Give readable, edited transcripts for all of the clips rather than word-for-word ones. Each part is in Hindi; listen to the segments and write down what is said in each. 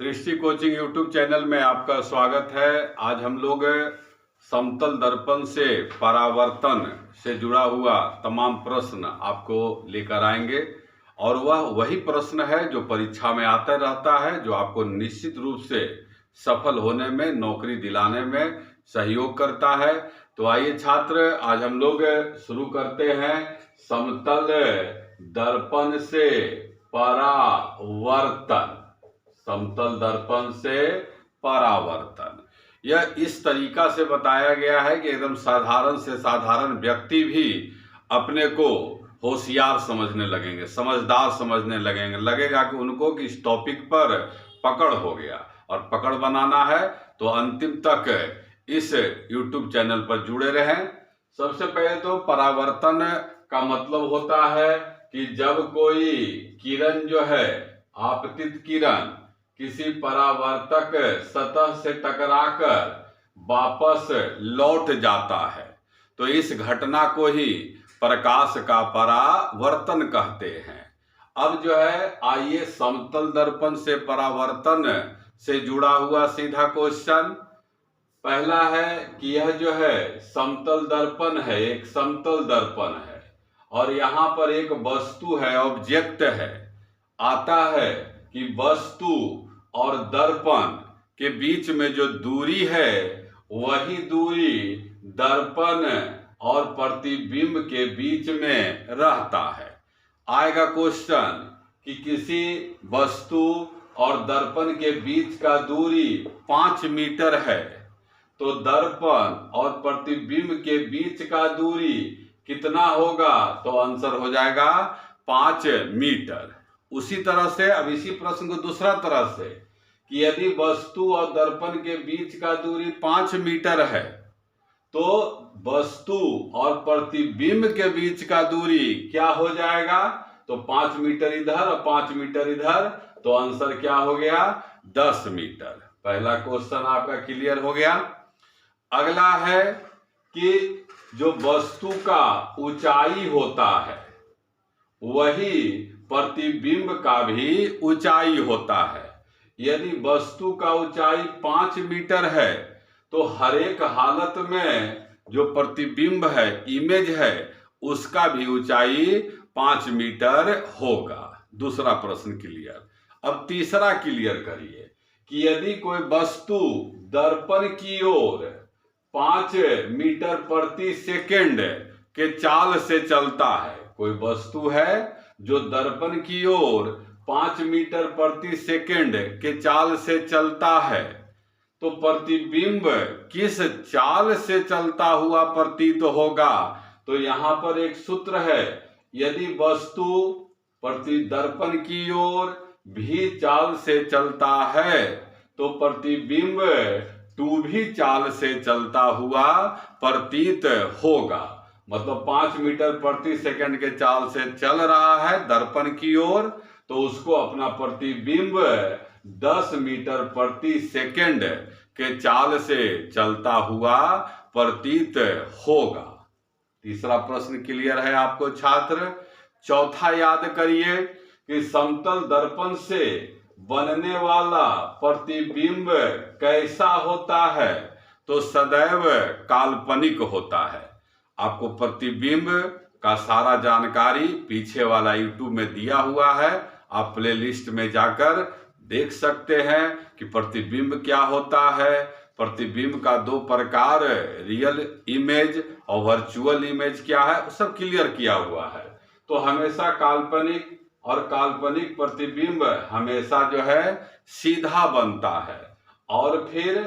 सृष्टि कोचिंग यूट्यूब चैनल में आपका स्वागत है। आज हम लोग समतल दर्पण से परावर्तन से जुड़ा हुआ तमाम प्रश्न आपको लेकर आएंगे और वह वही प्रश्न है जो परीक्षा में आता रहता है, जो आपको निश्चित रूप से सफल होने में, नौकरी दिलाने में सहयोग करता है। तो आइए छात्र, आज हम लोग शुरू करते हैं समतल दर्पण से परावर्तन। समतल दर्पण से परावर्तन यह इस तरीका से बताया गया है कि एकदम साधारण से साधारण व्यक्ति भी अपने को होशियार समझने लगेंगे, समझदार समझने लगेंगे। लगेगा कि उनको कि इस टॉपिक पर पकड़ हो गया और पकड़ बनाना है तो अंतिम तक इस YouTube चैनल पर जुड़े रहें। सबसे पहले तो परावर्तन का मतलब होता है कि जब कोई किरण जो है, आपतित किरण किसी परावर्तक सतह से टकराकर वापस लौट जाता है तो इस घटना को ही प्रकाश का परावर्तन कहते हैं। अब जो है, आइए समतल दर्पण से परावर्तन से जुड़ा हुआ सीधा क्वेश्चन पहला है कि यह जो है समतल दर्पण है, एक समतल दर्पण है और यहाँ पर एक वस्तु है, ऑब्जेक्ट है। आता है कि वस्तु और दर्पण के बीच में जो दूरी है वही दूरी दर्पण और प्रतिबिंब के बीच में रहता है। आएगा क्वेश्चन कि किसी वस्तु और दर्पण के बीच का दूरी 5 मीटर है तो दर्पण और प्रतिबिंब के बीच का दूरी कितना होगा? तो आंसर हो जाएगा 5 मीटर। उसी तरह से अब इसी प्रश्न को दूसरा तरह से कि यदि वस्तु और दर्पण के बीच का दूरी 5 मीटर है तो वस्तु और प्रतिबिंब के बीच का दूरी क्या हो जाएगा? तो 5 मीटर इधर और 5 मीटर इधर, तो आंसर क्या हो गया? 10 मीटर। पहला क्वेश्चन आपका क्लियर हो गया। अगला है कि जो वस्तु का ऊंचाई होता है वही प्रतिबिंब का भी ऊंचाई होता है। यदि वस्तु का ऊंचाई 5 मीटर है तो हर एक हालत में जो प्रतिबिंब है, इमेज है, उसका भी ऊंचाई 5 मीटर होगा। दूसरा प्रश्न क्लियर। अब तीसरा क्लियर करिए कि यदि कोई वस्तु दर्पण की ओर 5 मीटर प्रति सेकेंड के चाल से चलता है, कोई वस्तु है जो दर्पण की ओर 5 मीटर प्रति सेकेंड के चाल से चलता है तो प्रतिबिंब किस चाल से चलता हुआ प्रतीत होगा? तो यहाँ पर एक सूत्र है, यदि वस्तु प्रति दर्पण की ओर भी चाल से चलता है तो प्रतिबिंब 2 भी चाल से चलता हुआ प्रतीत होगा। मतलब 5 मीटर प्रति सेकंड के चाल से चल रहा है दर्पण की ओर तो उसको अपना प्रतिबिंब 10 मीटर प्रति सेकंड के चाल से चलता हुआ प्रतीत होगा। तीसरा प्रश्न क्लियर है आपको छात्र। चौथा याद करिए कि समतल दर्पण से बनने वाला प्रतिबिंब कैसा होता है? तो सदैव काल्पनिक होता है। आपको प्रतिबिंब का सारा जानकारी पीछे वाला YouTube में दिया हुआ है, आप प्लेलिस्ट में जाकर देख सकते हैं कि प्रतिबिंब क्या होता है। प्रतिबिंब का 2 प्रकार, रियल इमेज और वर्चुअल इमेज क्या है, वो सब क्लियर किया हुआ है। तो हमेशा काल्पनिक और काल्पनिक प्रतिबिंब हमेशा जो है सीधा बनता है और फिर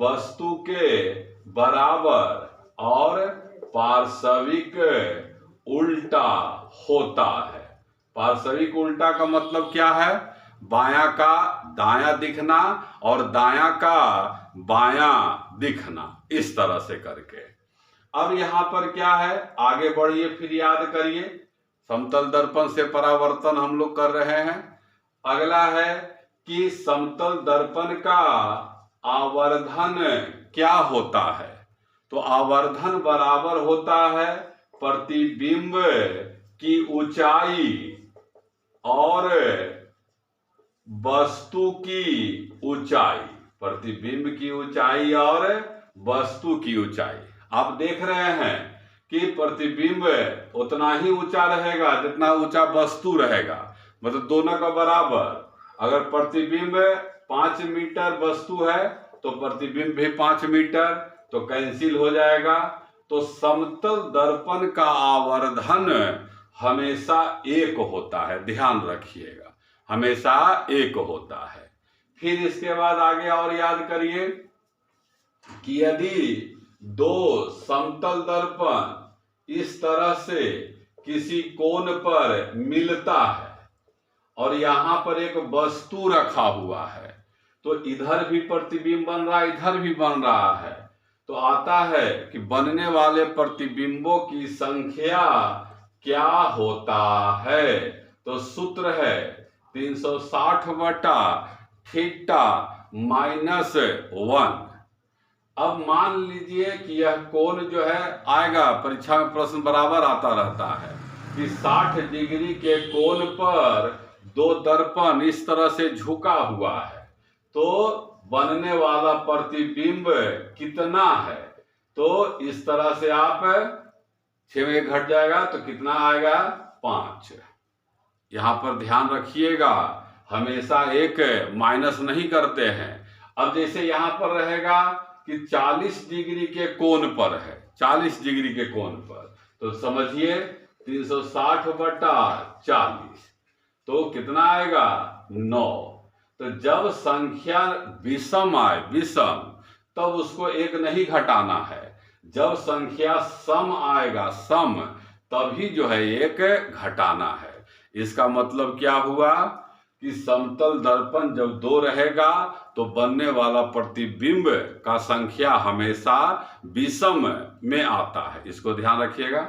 वस्तु के बराबर और पार्श्विक उल्टा होता है। पार्श्विक उल्टा का मतलब क्या है? बायां का दायां दिखना और दायां का बायां दिखना, इस तरह से करके। अब यहाँ पर क्या है, आगे बढ़िए फिर याद करिए। समतल दर्पण से परावर्तन हम लोग कर रहे हैं। अगला है कि समतल दर्पण का आवर्धन क्या होता है? तो आवर्धन बराबर होता है प्रतिबिंब की ऊंचाई और वस्तु की ऊंचाई, प्रतिबिंब की ऊंचाई और वस्तु की ऊंचाई। आप देख रहे हैं कि प्रतिबिंब उतना ही ऊंचा रहेगा जितना ऊंचा वस्तु रहेगा, मतलब दोनों का बराबर। अगर प्रतिबिंब 5 मीटर वस्तु है तो प्रतिबिंब भी 5 मीटर, तो कैंसिल हो जाएगा। तो समतल दर्पण का आवर्धन हमेशा एक होता है, ध्यान रखिएगा, हमेशा एक होता है। फिर इसके बाद आगे और याद करिए कि यदि दो समतल दर्पण इस तरह से किसी कोण पर मिलता है और यहां पर एक वस्तु रखा हुआ है, तो इधर भी प्रतिबिंब बन रहा है, इधर भी बन रहा है, तो आता है कि बनने वाले प्रतिबिंबों की संख्या क्या होता है। तो सूत्र है 360/θ-1। अब मान लीजिए कि यह कोण जो है आएगा, परीक्षा में प्रश्न बराबर आता रहता है कि 60 डिग्री के कोण पर दो दर्पण इस तरह से झुका हुआ है, तो बनने वाला प्रतिबिंब कितना है। तो इस तरह से आप 6 में घट जाएगा तो कितना आएगा, 5। यहां पर ध्यान रखिएगा, हमेशा एक माइनस नहीं करते हैं। अब जैसे यहां पर रहेगा कि 40 डिग्री के कोण पर है, 40 डिग्री के कोण पर, तो समझिए 360/40, तो कितना आएगा, 9। तो जब संख्या विषम आए, विषम, तब उसको एक नहीं घटाना है। जब संख्या सम आएगा, सम, तभी जो है एक घटाना है। इसका मतलब क्या हुआ कि समतल दर्पण जब दो रहेगा तो बनने वाला प्रतिबिंब का संख्या हमेशा विषम में आता है, इसको ध्यान रखिएगा,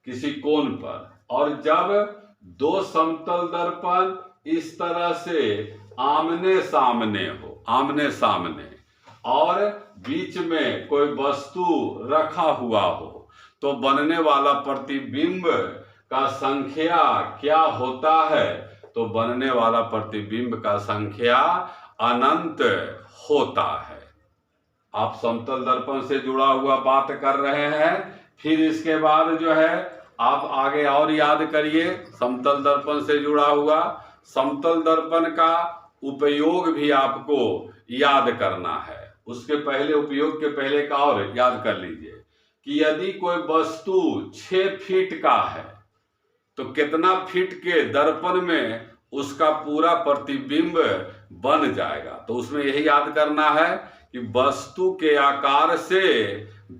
किसी कोण पर। और जब दो समतल दर्पण इस तरह से आमने सामने हो, आमने सामने, और बीच में कोई वस्तु रखा हुआ हो, तो बनने वाला प्रतिबिंब का संख्या क्या होता है। तो बनने वाला प्रतिबिंब का संख्या अनंत होता है। आप समतल दर्पण से जुड़ा हुआ बात कर रहे हैं। फिर इसके बाद जो है आप आगे और याद करिए, समतल दर्पण से जुड़ा हुआ, समतल दर्पण का उपयोग भी आपको याद करना है। उसके पहले, उपयोग के पहले का और याद कर लीजिए कि यदि कोई वस्तु 6 फीट का है तो कितना फीट के दर्पण में उसका पूरा प्रतिबिंब बन जाएगा। तो उसमें यही याद करना है कि वस्तु के आकार से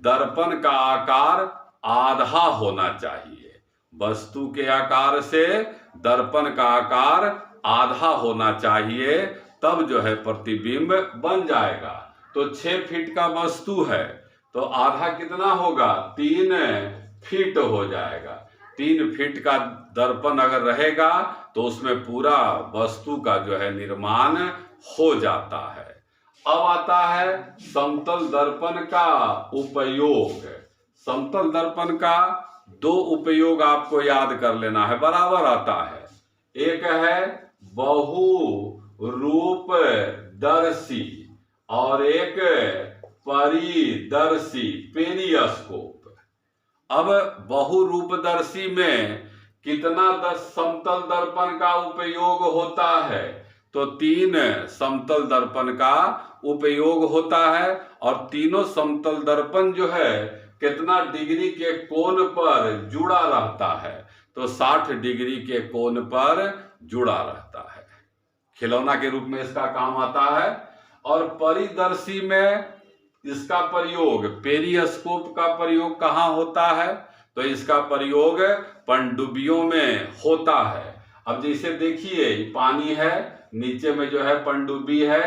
दर्पण का आकार आधा होना चाहिए। वस्तु के आकार से दर्पण का आकार आधा होना चाहिए, तब जो है प्रतिबिंब बन जाएगा। तो 6 फीट का वस्तु है तो आधा कितना होगा, 3 फीट हो जाएगा। 3 फीट का दर्पण अगर रहेगा तो उसमें पूरा वस्तु का जो है निर्माण हो जाता है। अब आता है समतल दर्पण का उपयोग। समतल दर्पण का 2 उपयोग आपको याद कर लेना है, बराबर आता है। एक है बहुरूपदर्शी और एक परिदर्शी, पेरिस्कोप। अब बहुरूपदर्शी में कितना समतल दर्पण का उपयोग होता है, तो 3 समतल दर्पण का उपयोग होता है। और तीनों समतल दर्पण जो है कितना डिग्री के कोण पर जुड़ा रहता है, तो 60 डिग्री के कोण पर जुड़ा रहता है। खिलौना के रूप में इसका काम आता है। और परिदर्शी में इसका प्रयोग, पेरिस्कोप का प्रयोग कहाँ होता है, तो इसका प्रयोग पनडुब्बियों में होता है। अब जैसे देखिए पानी है, नीचे में जो है पनडुब्बी है।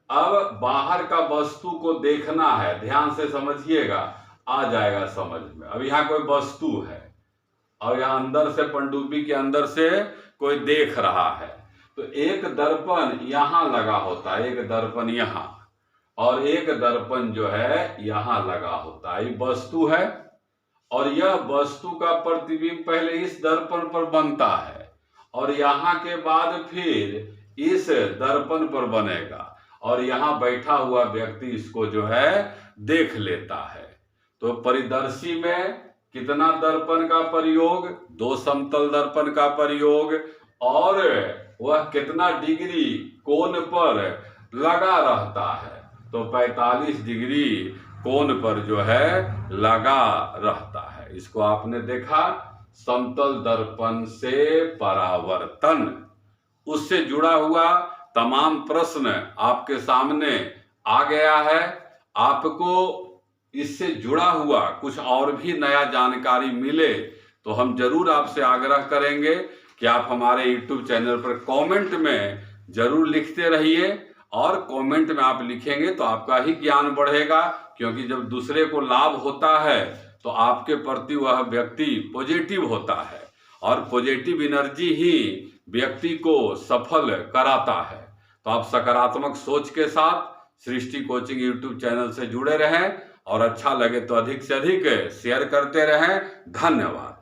अब बाहर का वस्तु को देखना है, ध्यान से समझिएगा, आ जाएगा समझ में। अब यहाँ कोई वस्तु है और यहाँ अंदर से, पनडुब्बी के अंदर से कोई देख रहा है, तो एक दर्पण यहाँ लगा होता है, एक दर्पण यहाँ, और एक दर्पण जो है यहाँ लगा होता है। ये वस्तु है और यह वस्तु का प्रतिबिंब पहले इस दर्पण पर बनता है और यहाँ के बाद फिर इस दर्पण पर बनेगा और यहाँ बैठा हुआ व्यक्ति इसको जो है देख लेता है। तो परिदर्शी में कितना दर्पण का प्रयोग? 2 समतल दर्पण का प्रयोग, और वह कितना डिग्री कोण पर लगा रहता है? तो 45 डिग्री कोण पर जो है लगा रहता है। इसको आपने देखा, समतल दर्पण से परावर्तन। उससे जुड़ा हुआ तमाम प्रश्न आपके सामने आ गया है। आपको इससे जुड़ा हुआ कुछ और भी नया जानकारी मिले तो हम जरूर आपसे आग्रह करेंगे कि आप हमारे YouTube चैनल पर कमेंट में जरूर लिखते रहिए, और कमेंट में आप लिखेंगे तो आपका ही ज्ञान बढ़ेगा, क्योंकि जब दूसरे को लाभ होता है तो आपके प्रति वह व्यक्ति पॉजिटिव होता है, और पॉजिटिव एनर्जी ही व्यक्ति को सफल कराता है। तो आप सकारात्मक सोच के साथ सृष्टि कोचिंग YouTube चैनल से जुड़े रहें, और अच्छा लगे तो अधिक से अधिक शेयर करते रहें। धन्यवाद।